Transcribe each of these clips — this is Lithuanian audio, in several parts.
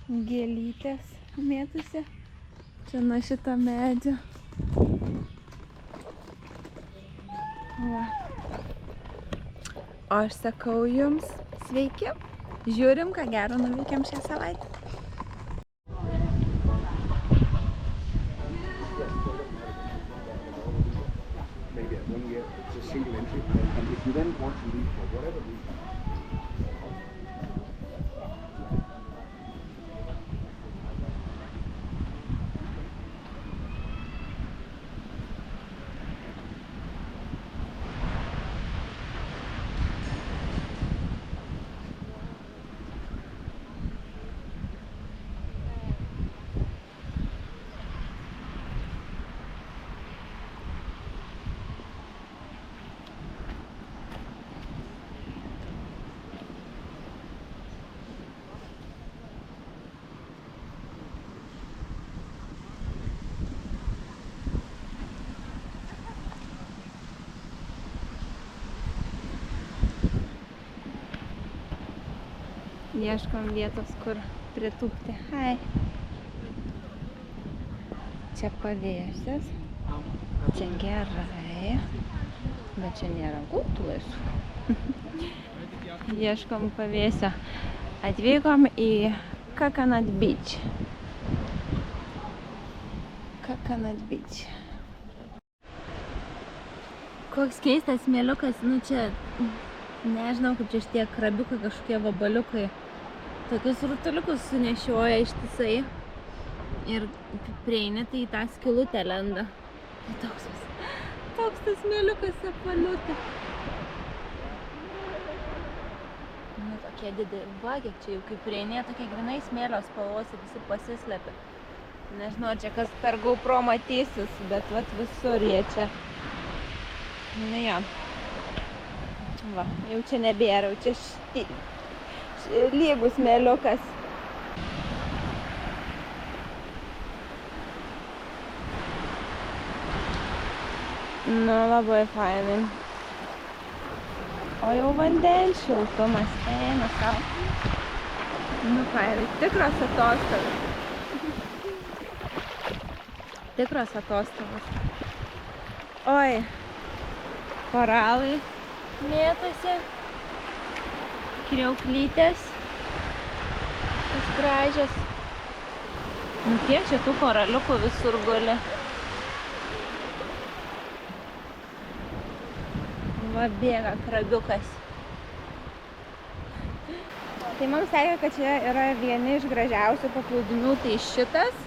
Gėlytės mėtusi. Čia nuo šito medžio. Va. O aš sakau jums, sveiki. Žiūrim, ką gero nuveikėm šią savaitę. Ieškom vietos, kur pritūpti. Hai. Čia pavėsis. Čia gerai. Bet čia nėra gultuos. Ieškom pavėsio. Atvykom į Coconut Beach. Coconut Beach. Koks keistas smėliukas. Nu čia, nežinau, kaip čia šitie krabiukai, kažkokie vabaliukai. Tokius rutuliukus sunešioja ištisai ir prieini, tai į tą skylutę lenda. Tai toks tas smėliukas apvaliuota. Nu, tokie dideli. Va, kiek čia jau kaip prieini, tokie grinai smėlio spalvos ir visi pasislepia. Nežinau, čia kas per GoPro matysis, bet vat visur jie čia. Nu jo. Va, jau čia nebėra, jau čia lygus smėliukas. Nu, labai fainai. O jau vandens šiltumas eina sau. Nu, fainai, tikros atostogos. Tikros atostogos. Oi, koralai mėtosi. Kriauklytės. Tas gražios. Nu, kiek čia tų koraliukų visur guli. Va, bėga krabiukas. Tai mums sakė, kad čia yra vieni iš gražiausių paplūdimių, tai šitas.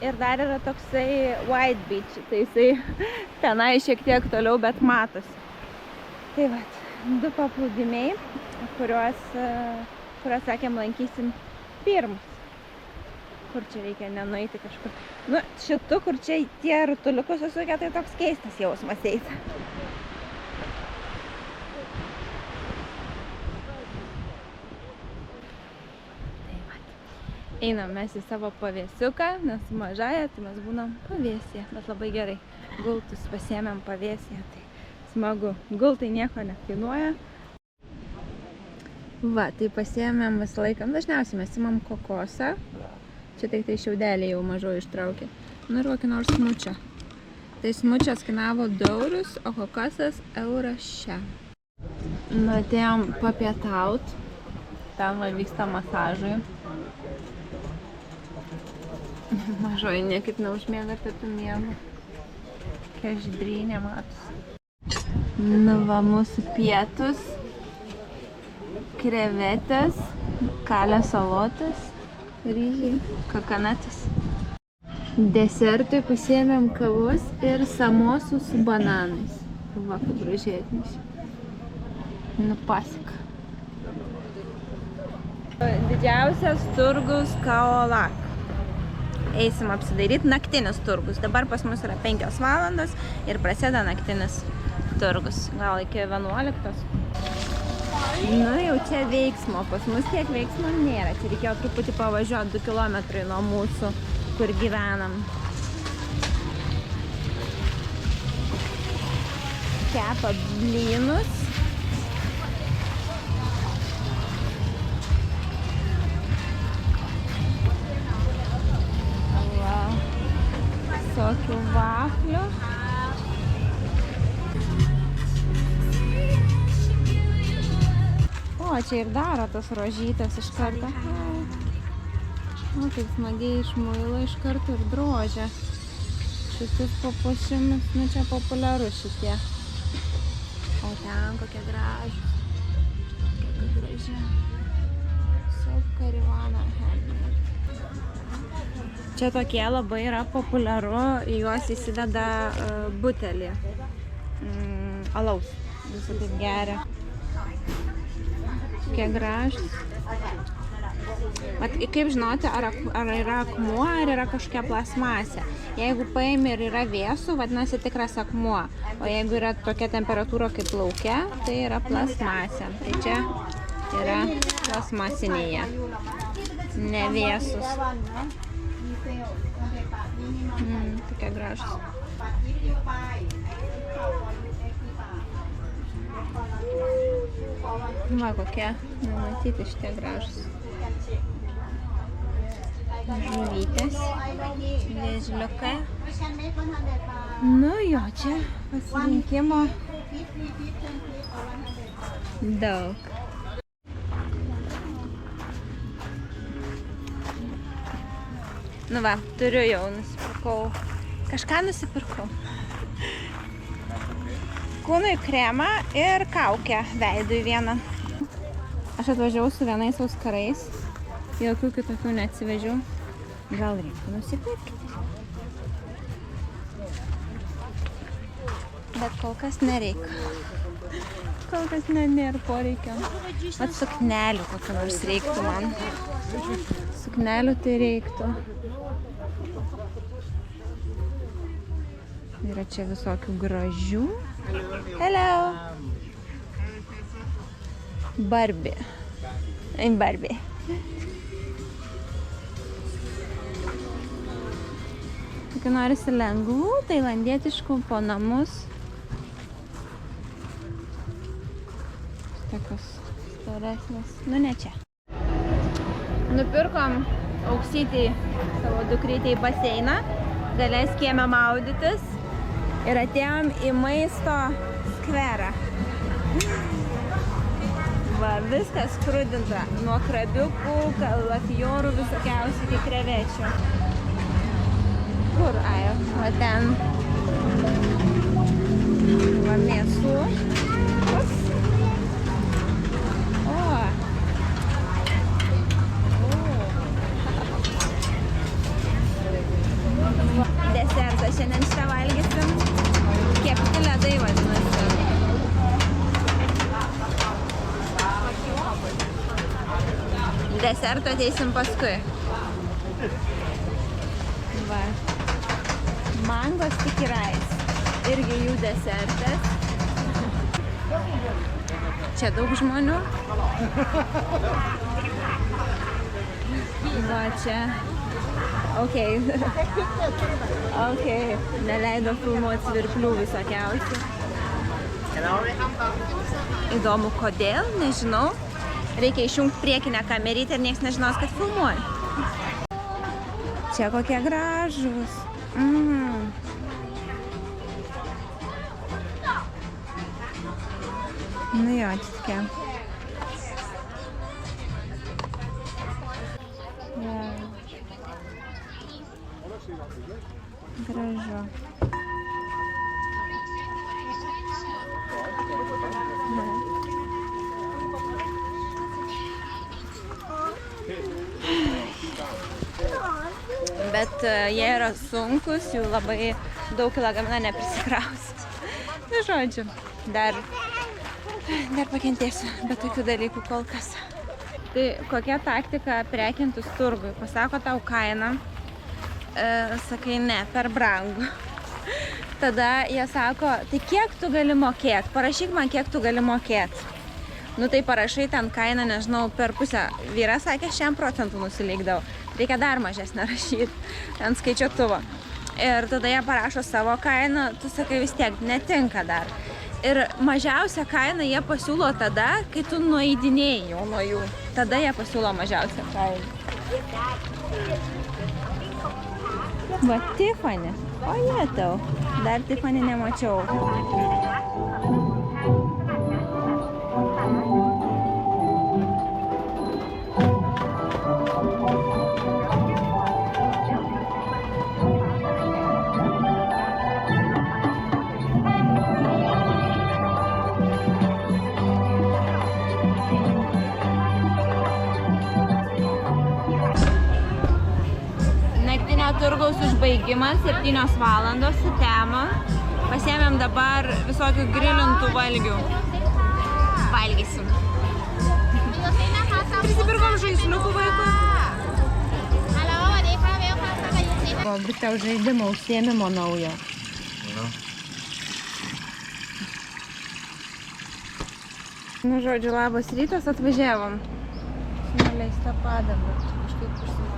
Ir dar yra toksai White Beach. Tai jisai tenai šiek tiek toliau, bet matosi. Tai va, 2 paplūdimiai, kuriuos sakėm lankysim pirmus. Kur čia reikia nenueiti kažkur. Nu, šitu, kur čia tie rutuliukus susukia, tai toks keistas jausmas eita. Tai va. Einam mes į savo pavėsiuką, nes mažąją, tai mes būnam pavėsėje. Bet labai gerai. Gultus pasiėmėm pavėsėje, tai smagu. Gultai nieko nekainuoja. Va, tai pasiėmėm visą laiką. Dažniausiai mes imam kokosą. Čia tik tai šiaudelį jau mažo ištraukė. Nu ir kokį nors smučio. Tai smučias kainavo 2 eurus, o kokosas €1. Nu, atėjom papietaut. Ten va vyksta masažui. Mažoji niekaip neužmiega pietų miego. Kokia žydrynė matos. Nu va, mūsų pietus. Krevetės, kalio salotas, ryžiai, kokonatas. Desertui pasiėmėm kavos ir samosų su bananais. Va, kaip gražiai atnešė. Nu, pasika. Didžiausias turgus Kaolak. Eisim apsidairyti, naktinis turgus. Dabar pas mus yra 5 valandos ir prasideda naktinis turgus. Gal iki 11. Nu, jau čia veiksmo. Pas mus tiek veiksmo nėra. Čia reikėjo truputį pavažiuoti 2 kilometrai nuo mūsų, kur gyvenam. Kepa blynus. visokių vaflių. O, čia ir daro tas rožytės iš karto. O, kaip smagiai iš muilo iš karto ir drožia. Šitus papuošimus, nu čia populiaru šitie. O ten kokie gražūs. Kokia graži. Karivana handmade. Čia tokie labai yra populiaru, į juos įsideda butelį alaus. Visą taip geria. Kokie gražūs. Kaip žinoti, ar yra akmuo, ar yra kažkokia plasmasė. Jeigu paimi ir yra vėsų, vadinasi tikras akmuo. O jeigu yra tokia temperatūra kaip lauke, tai yra plasmasė. Tai čia yra plasmasinėje, ne vėsus. Tokie gražus. Va, kokie, nematyti šitie gražus. Žuvytės, vėžliukai. Nu jo, čia pasirinkimo daug. Nu va, turiu jau, nusipirkau. Kažką nusipirkau. Kūnui kremą ir kaukę veidui vieną. Aš atvažiavau su vienais auskarais. Jokių kitokių neatsivežiau. Gal reiktų nusipirkti. Bet kol kas nereikia. Kol kas nėra poreikio. Vat suknelių kokių nors reiktų man. Suknelių tai reiktų. Yra čia visokių gražių. Hello! Barbie. Barbie. Tokių norisi lengvų, tailandietiškų po namus. Tokios storesnės. Nu ne čia. Nupirkom Auksytei savo dukrytei baseiną. Galės kieme maudytis. Ir atėjom į maisto skverą. Va, viskas skrudinta. Nuo krabiukų, kalafijorų, visokiausių iki krevečių. Kur? Ai, va ten. Va, mėsų. Ups. Desertą šiandien šitą valgysim. Kepti ledai vadinasi. Desertą ateisim paskui. Va. Mango sticky rice. Irgi jų desertas. Čia daug žmonių. Va čia. Ok. Ok. Neleido filmuoti svirplių visokiausių. Įdomu kodėl, nežinau. Reikia išjungti priekinę kamerytę ir nieks nežinos, kad filmuoja. Čia kokie gražūs. Nu jo, čia tokia. Gražu. Bet jie yra sunkus, jų labai daug į lagaminą neprisikrausit. Nu, žodžiu, dar pakentėsiu, bet tokių dalykų kol kas. Tai kokia taktika prekintis turgui? Pasako tau kainą, sakai ne, per brangu. Tada jie sako, tai kiek tu gali mokėti? Parašyk man, kiek tu gali mokėti. Nu tai parašai ten kainą, nežinau, per pusę. Vyras sakė, 100% nusileikdavau. Reikia dar mažesnę rašyti ant skaičiuotuvo. Ir tada jie parašo savo kainą, tu sakai vis tiek, netinka dar. Ir mažiausią kainą jie pasiūlo tada, kai tu nueidinėjai jau nuo jų. Tada jie pasiūlo mažiausią kainą. Va, Tiffany. O jie tau. Dar Tiffany nemačiau. Turgaus užbaigimas, 7 valandos su tema. Pasiėmėm dabar visokių grilintų valgių. Valgysim. Prisipirkom žaisliukų vaikui. O, bet tau žaidimo užsiėmimo naujo. Nu, žodžiu, labas rytas, atvažiavom. Neleista padanga. Kažkaip užsimontavom.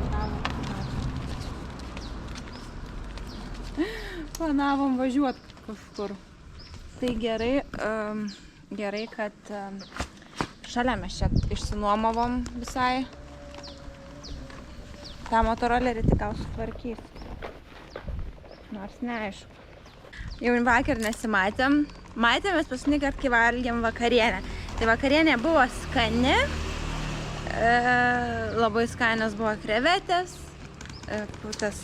Planavom važiuoti kažkur. Tai gerai, kad šalia mes čia išsinuomavom visai. tą motorolerį tik gal sutvarkys. Nors neaišku. Jau vakar nesimatėm. Matėmės paskutinį kartą, kai valgėm vakarienę. Tai vakarienė buvo skani. Labai skanios buvo krevetės. Tas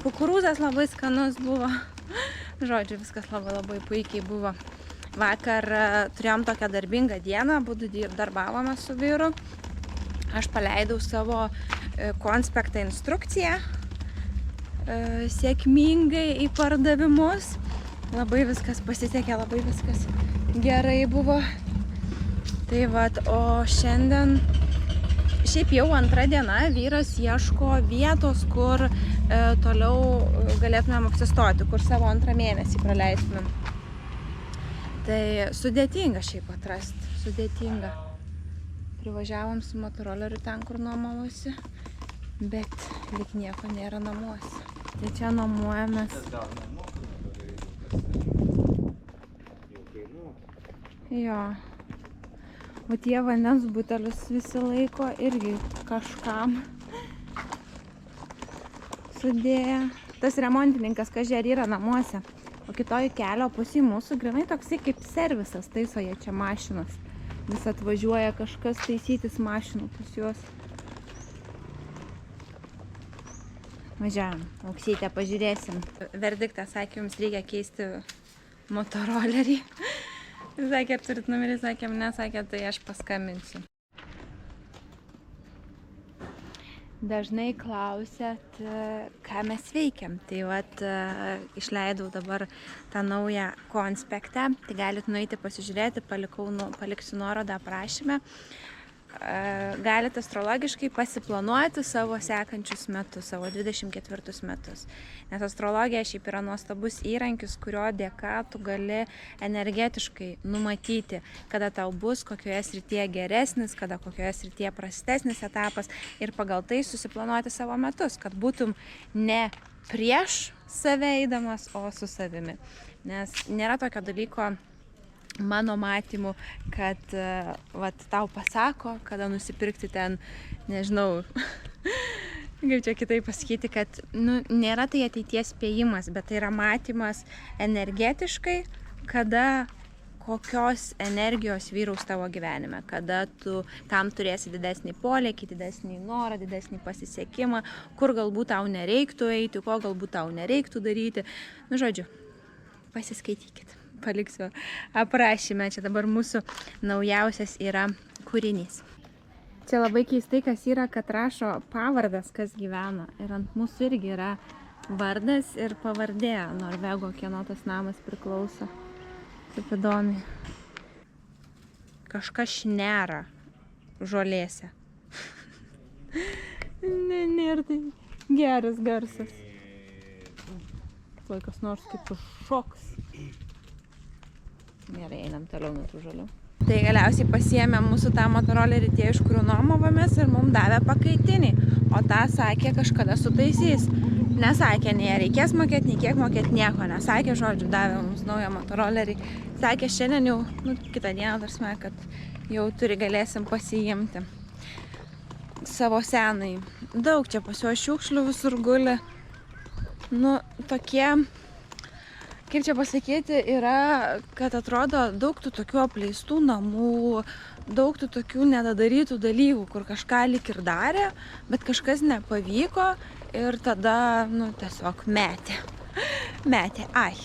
kukurūzas labai skanus buvo. Žodžiu, viskas labai puikiai buvo. Vakar turėjom tokią darbingą dieną, abudu darbavome su vyru. Aš paleidau savo konspektą instrukciją sėkmingai į pardavimus. Labai viskas pasisekė, labai viskas gerai buvo. Tai vat, o šiandien, šiaip jau antra diena, vyras ieško vietos, kur toliau galėtumėm apsistoti, kur savo antrą mėnesį praleistumėm. Tai sudėtinga šiaip atrasti, sudėtinga. Privažiavom su motoroleriu ten, kur nuomavosi, bet lyg nieko nėra namuose. Tai čia nuomojamės. Jo. O tie vandens butelius visi laiko irgi kažkam sudėję. Tas remontininkas, kažkai yra namuose. O kitoj kelio pusėj mūsų grinai toksai kaip servisas taiso jie čia mašinas. Vis atvažiuoja kažkas taisytis mašinų pas juos. Važiavam, Auksytę pažiūrėsim. Verdiktas sakė, jums reikia keisti motorolerį. Sakė, ar turit numerį, sakėm, ne, sakė, tai aš paskambinsiu. Dažnai klausėt, ką mes veikiam. Tai vat, išleidau dabar tą naują konspektą. Tai galit nueiti pasižiūrėti, paliksiu nuorodą aprašyme. Galite astrologiškai pasiplanuoti savo sekančius metus, savo 24 metus. Nes astrologija šiaip yra nuostabus įrankis, kurio dėka tu gali energetiškai numatyti, kada tau bus kokioje srityje geresnis, kada kokioje srityje prastesnis etapas ir pagal tai susiplanuoti savo metus, kad būtum ne prieš save eidamas, o su savimi. Nes nėra tokio dalyko, mano matymu, kad vat, tau pasako, kada nusipirkti ten, nežinau, kaip čia kitaip pasakyti, kad nėra tai ateities spėjimas, bet tai yra matymas energetiškai, kada kokios energijos vyraus tavo gyvenime, kada tu tam turėsi didesnį polėkį, didesnį norą, didesnį pasisekimą, kur galbūt tau nereiktų eiti, ko galbūt tau nereiktų daryti. Nu, žodžiu, pasiskaitykit. Paliksiu aprašyme. Čia dabar mūsų naujausias yra kūrinys. Čia labai keistai, kas yra, kad rašo pavardas, kas gyvena. Ir ant mūsų irgi yra vardas ir pavardė Norvego, kieno tas namas priklauso. Taip įdomiai. Kažkas šnera žolėse. Nėra tai geras garsas. Kas nors kaip šoks. Gerai, einam toliau nuo tų žolių. Tai galiausiai pasiėmėm mūsų tą motorolerį tie, iš kurių nuomavomės ir mums davė pakaitinį. O tą sakė, kažkada sutaisys. Nesakė, nei reikės mokėti, nei kiek mokėti, nieko. Nesakė, žodžiu, davė mums naują motorolerį. Sakė, šiandien jau, kitą dieną, tarsime, kad jau galėsim pasiimti. savo senai. Daug čia pas juos šiukšlių visur guli. Nu, tokie, kaip čia pasakyti, yra, kad atrodo daug tų tokių apleistų namų, daug tų tokių nedadarytų dalykų, kur kažką lyg ir darė, bet kažkas nepavyko ir tada, nu, tiesiog metė. Metė, ai,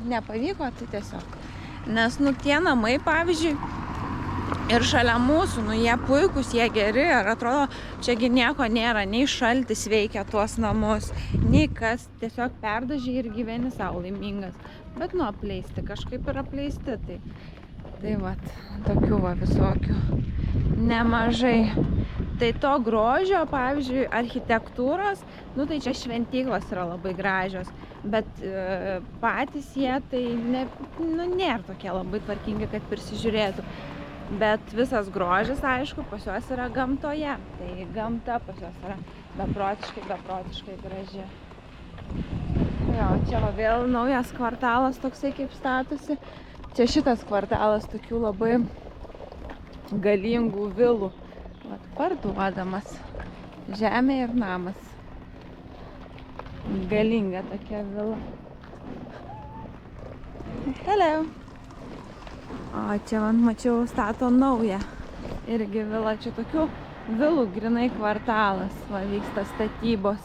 nepavyko, tai tiesiog. Nes, nu, tie namai, pavyzdžiui, ir šalia mūsų, nu, jie puikūs, jie geri, ir atrodo, čiagi nieko nėra, nei šaltis veikia tuos namus, nei kas, tiesiog perdažė ir gyveni savo laimingas. Bet, nu, apleisti, kažkaip ir apleisti, tai vat, tokių va visokių nemažai. Tai to grožio, pavyzdžiui, architektūros, nu, tai čia šventyklos yra labai gražios, bet patys jie tai nėra tokie labai tvarkingi, kad prisižiūrėtų. Bet visas grožis, aišku, pas juos yra gamtoje. Tai gamta pas juos yra beprotiškai graži. Jo, čia va vėl naujas kvartalas toksai kaip statosi. Čia šitas kvartalas tokių labai galingų vilų. Vat parduodamas. Žemė ir namas. Galinga tokia vila. Hello! O čia man mačiau stato naują irgi vilą, čia tokių vilų grinai kvartalas, va vyksta statybos.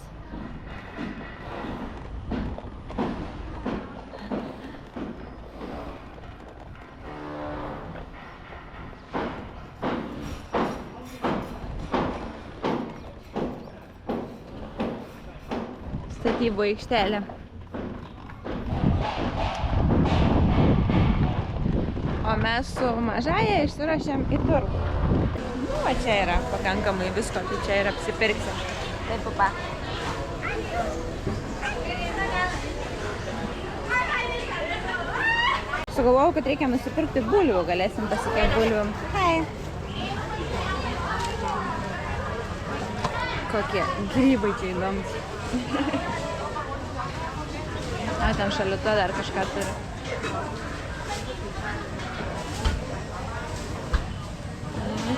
Statybų aikštelė. O mes su mažaja išsirašėm į turgų. Nu, va čia yra pakankamai visko, tai čia ir apsipirksim. Taip, papa. Sugalvojau, kad reikia nusipirkti bulvių, galėsim pasikėti bulvių. Hai. Kokie grybai čia įdomus. A, ten šalito dar kažką turi.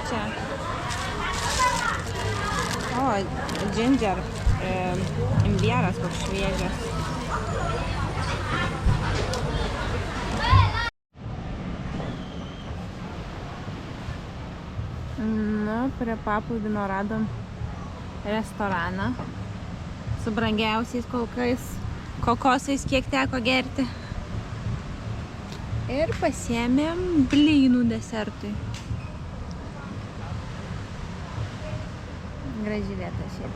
Čia. O, ginger, imbieras koks šviežias. Nu, prie paplūdimio radom restoraną su brangiausiais kokosais, kiek teko gerti. Ir pasiėmėm blynų desertui. Graži vieta šiaip.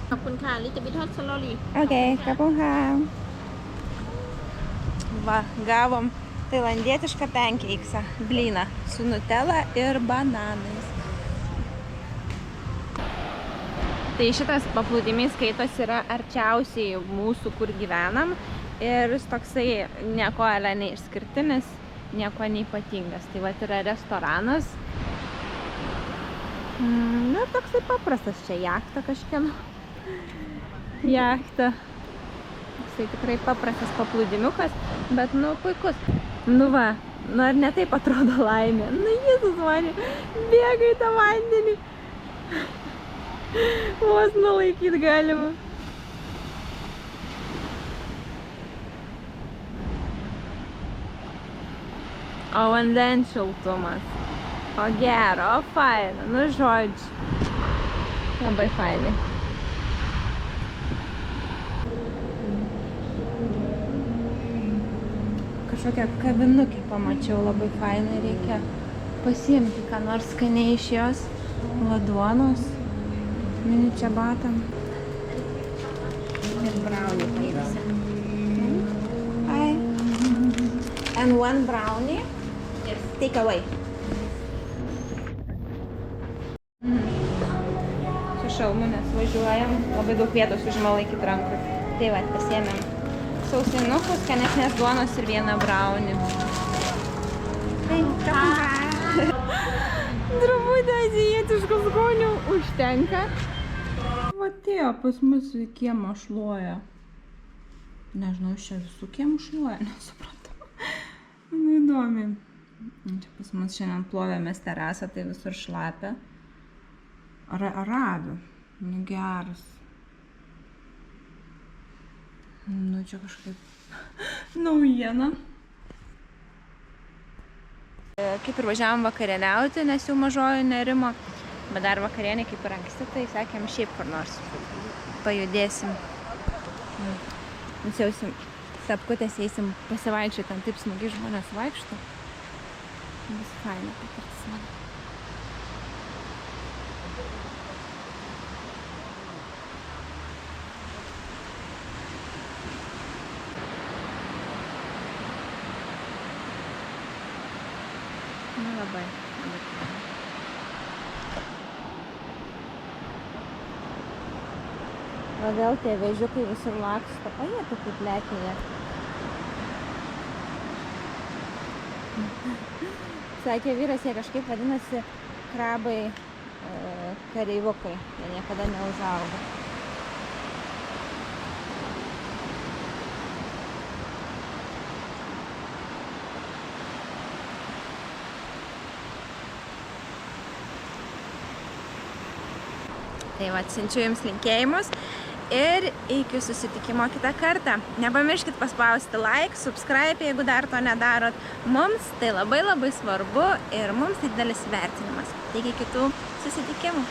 ขอบคุณค่ะ little bit hot slowly. Ok, kapunha. Va, gavom tailandietišką pancakesą, blyną su nutela ir bananais. Tai šitas paplūdimys skaitos yra arčiausiai mūsų, kur gyvenam. Ir jis toksai nieko neišskirtinis, nieko neypatingas. Tai va yra restoranas. Na, toksai paprastas čia jachta kažkieno. Jachta. Jisai tikrai paprastas paplūdimiukas, bet, nu, puikus. Nu va, nu ar ne taip atrodo laimė? Nu, Jėzus mane, bėga į tą vandenį. Vos nulaikyti galima. O vandens šiltumas. O gero, o faina, nu žodžiu. Labai fainai. Kažkokią kavinukę pamačiau, labai fainai, reikia pasiimti ką nors skaniai iš jos. Duonos, mini čiabatam. Ir brownie paimsim. Hi. And one brownie? Yes. Take away. Šalmu, nes važiuojam, labai daug vietos užima laikyti rankų. Tai va, pasiėmėm sausinukus, skanesnės duonos ir vieną brownie. Drabutė azijietiškų skonių užtenka. Va atėjo pas mus į kiemą šluoja. Nežinau, čia visų kiemų šluoja, nesupratau. Man įdomiai. Čia pas mus šiandien plovėmės terasą, tai visur šlapia. Arabių. Geras. Nu, čia kažkaip naujiena. Kaip ir važiavom vakarieniauti, nes jau mažoji nerimo. Bet dar vakarienė kaip ir anksti, tai sakėm šiaip kur nors pajudėsim. Nusiausim tapkutės, eisim pasivaičiai, ten taip smagiai žmonės vaikšto. Bus faina patirtis man. Nu, labai. Va vėl tie vėžiukai visur laksto. O jie tokie plekinė. Sakė vyras, jie kažkaip vadinasi krabai kareivukai. Jie niekada neužauga. Tai va, siunčiu jums linkėjimus ir iki susitikimo kitą kartą. Nepamirškit paspausti like, subscribe, jeigu dar to nedarot. Mums tai labai svarbu ir mums tai didelis vertinimas. Iki kitų susitikimų.